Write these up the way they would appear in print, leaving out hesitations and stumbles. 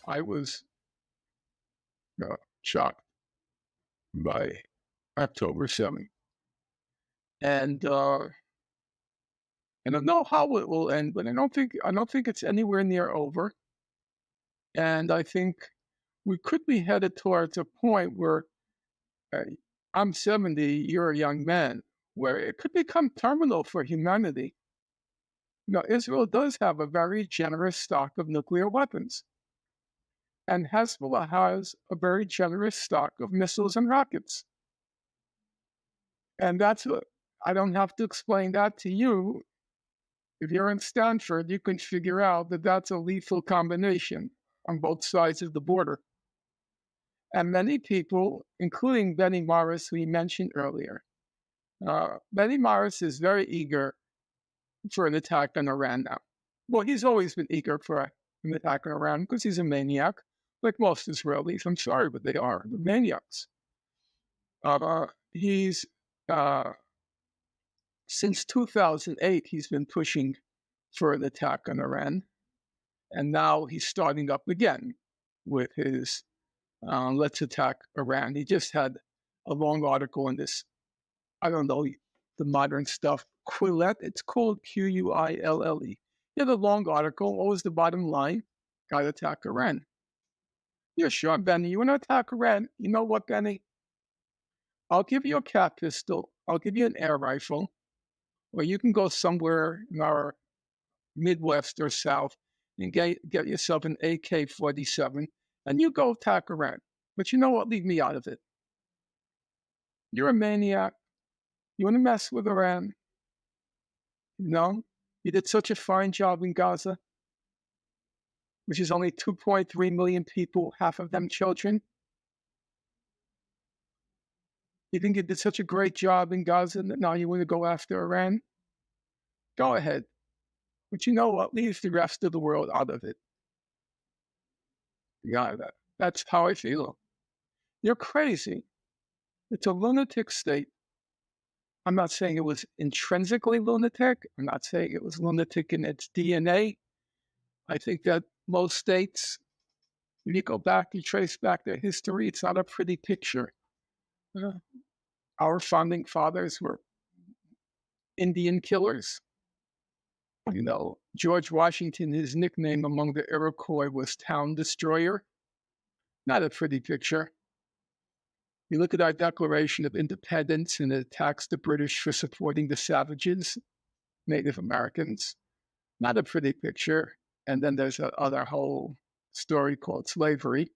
I was shocked by October 7th. And I don't know how it will end, but I don't think it's anywhere near over. And I think we could be headed towards a point where uh, I'm 70, you're a young man, where it could become terminal for humanity. Now, Israel does have a very generous stock of nuclear weapons, and Hezbollah has a very generous stock of missiles and rockets. And I don't have to explain that to you. If you're in Stanford, you can figure out that that's a lethal combination on both sides of the border. And many people, including Benny Morris, who you mentioned earlier, Benny Morris is very eager for an attack on Iran now. Well, he's always been eager for an attack on Iran because he's a maniac, like most Israelis. I'm sorry, but they are. They're maniacs. He's since 2008, he's been pushing for an attack on Iran, and now he's starting up again with his let's attack Iran. He just had a long article in this, I don't know, the modern stuff, Quillette. It's called Quille. He had a long article. What was the bottom line? Got to attack Iran. Yeah, sure, Benny. You want to attack Iran? You know what, Benny? I'll give you a cat pistol. I'll give you an air rifle. Or you can go somewhere in our Midwest or South and get yourself an AK-47 and you go attack Iran. But you know what? Leave me out of it. You're a maniac. You want to mess with Iran? You know? You did such a fine job in Gaza, which is only 2.3 million people, half of them children. You think you did such a great job in Gaza that now you want to go after Iran? Go ahead. But you know what? Leave the rest of the world out of it. Yeah, that's how I feel. You're crazy. It's a lunatic state. I'm not saying it was intrinsically lunatic. I'm not saying it was lunatic in its DNA. I think that most states, if you go back, you trace back their history, it's not a pretty picture. Our founding fathers were Indian killers. You know, George Washington, his nickname among the Iroquois was Town Destroyer. Not a pretty picture. You look at our Declaration of Independence and it attacks the British for supporting the savages, Native Americans. Not a pretty picture. And then there's another whole story called slavery.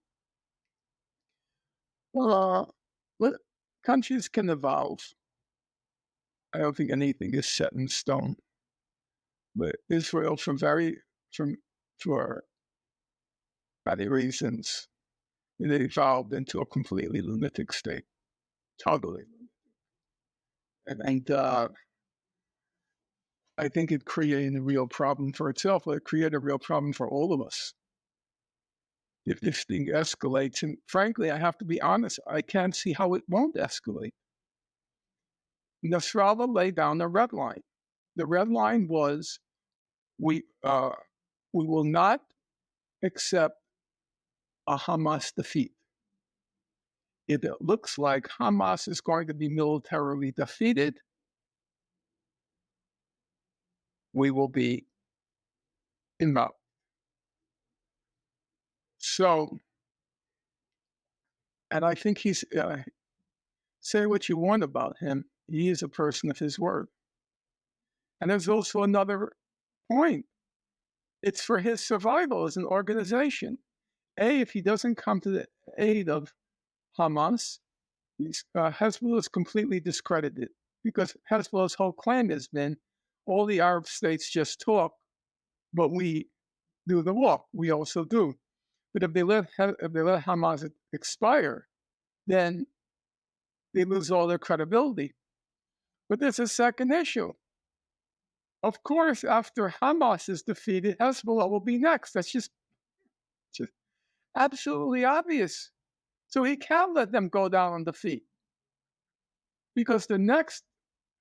Well, countries can evolve. I don't think anything is set in stone. But Israel, for many reasons, it evolved into a completely lunatic state. Totally. And I think it created a real problem for itself, but it created a real problem for all of us. If this thing escalates, and frankly, I have to be honest, I can't see how it won't escalate. Nasrallah laid down a red line. The red line was, we will not accept a Hamas defeat. If it looks like Hamas is going to be militarily defeated, we will be involved. So, and I think he's, say what you want about him, he is a person of his word. And there's also another point. It's for his survival as an organization. If he doesn't come to the aid of Hamas, Hezbollah is completely discredited because Hezbollah's whole claim has been all the Arab states just talk, but we do the walk. We also do. But if they let Hamas expire, then they lose all their credibility. But there's a second issue. Of course, after Hamas is defeated, Hezbollah will be next. That's just absolutely obvious. So he can't let them go down on defeat. Because the next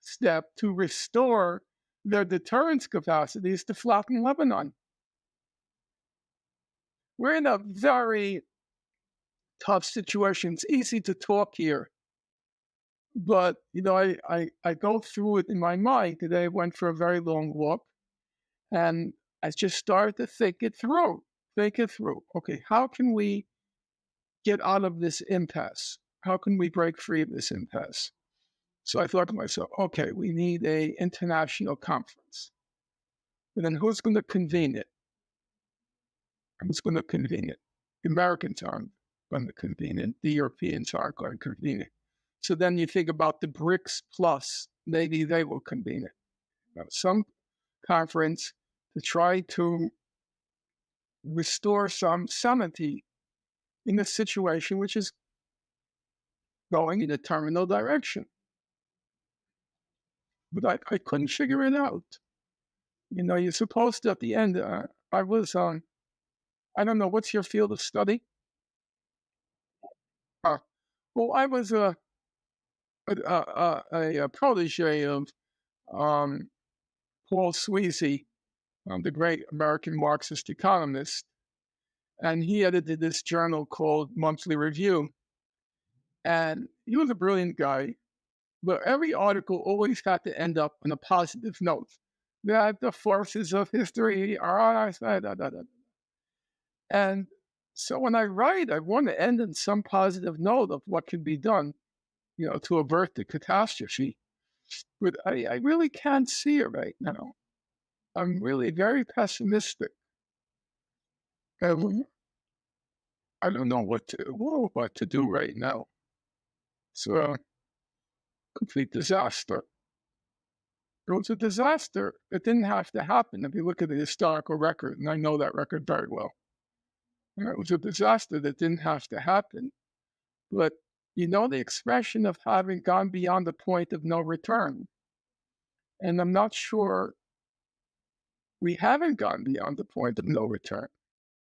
step to restore their deterrence capacity is to flatten Lebanon. we're in a very tough situation. It's easy to talk here, but I go through it in my mind. Today I went for a very long walk, and I just started to think it through. Okay, how can we get out of this impasse? How can we break free of this impasse? So I thought to myself, okay, we need an international conference. And then who's going to convene it? Who's going to convene it? The Americans aren't going to convene it. The Europeans aren't going to convene it. So then you think about the BRICS plus, maybe they will convene it. Some conference to try to restore some sanity in a situation which is going in a terminal direction. But I couldn't figure it out. You're supposed to, at the end, I was on, I don't know, what's your field of study? Well, I was a protege of Paul Sweezy, the great American Marxist economist, and he edited this journal called Monthly Review. And he was a brilliant guy, but every article always had to end up on a positive note, that the forces of history are... And so when I write, I want to end on some positive note of what can be done, to avert the catastrophe. But I really can't see it right now. I'm really very pessimistic. And I don't know what to do right now. It's a complete disaster. It was a disaster. It didn't have to happen if you look at the historical record, and I know that record very well. It was a disaster that didn't have to happen. But the expression of having gone beyond the point of no return. And I'm not sure we haven't gone beyond the point of no return.